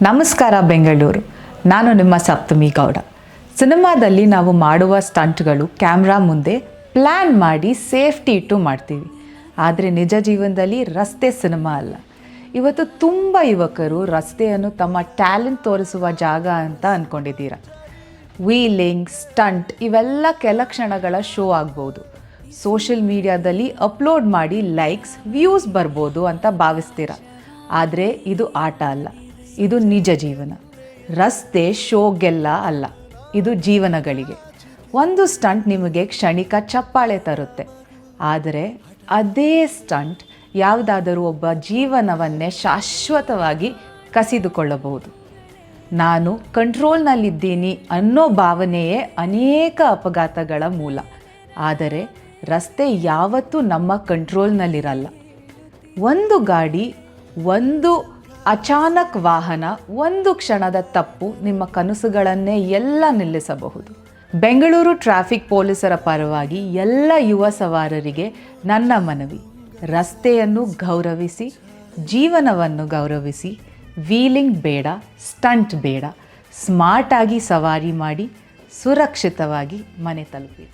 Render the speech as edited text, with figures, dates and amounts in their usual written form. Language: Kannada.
ನಮಸ್ಕಾರ ಬೆಂಗಳೂರು. ನಾನು ನಿಮ್ಮ ಸಪ್ತಮಿ ಗೌಡ. ಸಿನಿಮಾದಲ್ಲಿ ನಾವು ಮಾಡುವ ಸ್ಟಂಟ್ಗಳು ಕ್ಯಾಮ್ರಾ ಮುಂದೆ ಪ್ಲ್ಯಾನ್ ಮಾಡಿ ಸೇಫ್ಟಿ ಇಟ್ಟು ಮಾಡ್ತೀವಿ. ಆದರೆ ನಿಜ ಜೀವನದಲ್ಲಿ ರಸ್ತೆ ಸಿನಿಮಾ ಅಲ್ಲ. ಇವತ್ತು ತುಂಬ ಯುವಕರು ರಸ್ತೆಯನ್ನು ತಮ್ಮ ಟ್ಯಾಲೆಂಟ್ ತೋರಿಸುವ ಜಾಗ ಅಂತ ಅಂದ್ಕೊಂಡಿದ್ದೀರ. ವೀಲಿಂಗ್, ಸ್ಟಂಟ್ ಇವೆಲ್ಲ ಕೆಲ ಕ್ಷಣಗಳ ಶೋ ಆಗ್ಬೋದು. ಸೋಷಿಯಲ್ ಮೀಡಿಯಾದಲ್ಲಿ ಅಪ್ಲೋಡ್ ಮಾಡಿ ಲೈಕ್ಸ್, ವ್ಯೂಸ್ ಬರ್ಬೋದು ಅಂತ ಭಾವಿಸ್ತೀರ. ಆದರೆ ಇದು ಆಟ ಅಲ್ಲ, ಇದು ನಿಜ ಜೀವನ. ರಸ್ತೆ ಶೋಗೆಲ್ಲ ಅಲ್ಲ, ಇದು ಜೀವನಗಳಿಗೆ. ಒಂದು ಸ್ಟಂಟ್ ನಿಮಗೆ ಕ್ಷಣಿಕ ಚಪ್ಪಾಳೆ ತರುತ್ತೆ, ಆದರೆ ಅದೇ ಸ್ಟಂಟ್ ಯಾವುದಾದರೂ ಒಬ್ಬ ಜೀವನವನ್ನೇ ಶಾಶ್ವತವಾಗಿ ಕಸಿದುಕೊಳ್ಳಬಹುದು. ನಾನು ಕಂಟ್ರೋಲ್ನಲ್ಲಿದ್ದೀನಿ ಅನ್ನೋ ಭಾವನೆಯೇ ಅನೇಕ ಅಪಘಾತಗಳ ಮೂಲ. ಆದರೆ ರಸ್ತೆ ಯಾವತ್ತೂ ನಮ್ಮ ಕಂಟ್ರೋಲ್ನಲ್ಲಿರಲ್ಲ. ಒಂದು ಗಾಡಿ, ಒಂದು ಅಚಾನಕ್ ವಾಹನ, ಒಂದು ಕ್ಷಣದ ತಪ್ಪು ನಿಮ್ಮ ಕನಸುಗಳನ್ನೇ ಎಲ್ಲ ನಿಲ್ಲಿಸಬಹುದು. ಬೆಂಗಳೂರು ಟ್ರಾಫಿಕ್ ಪೊಲೀಸರ ಪರವಾಗಿ ಎಲ್ಲ ಯುವ ಸವಾರರಿಗೆ ನನ್ನ ಮನವಿ: ರಸ್ತೆಯನ್ನು ಗೌರವಿಸಿ, ಜೀವನವನ್ನು ಗೌರವಿಸಿ. ವೀಲಿಂಗ್ ಬೇಡ, ಸ್ಟಂಟ್ ಬೇಡ. ಸ್ಮಾರ್ಟಾಗಿ ಸವಾರಿ ಮಾಡಿ, ಸುರಕ್ಷಿತವಾಗಿ ಮನೆ ತಲುಪಿ.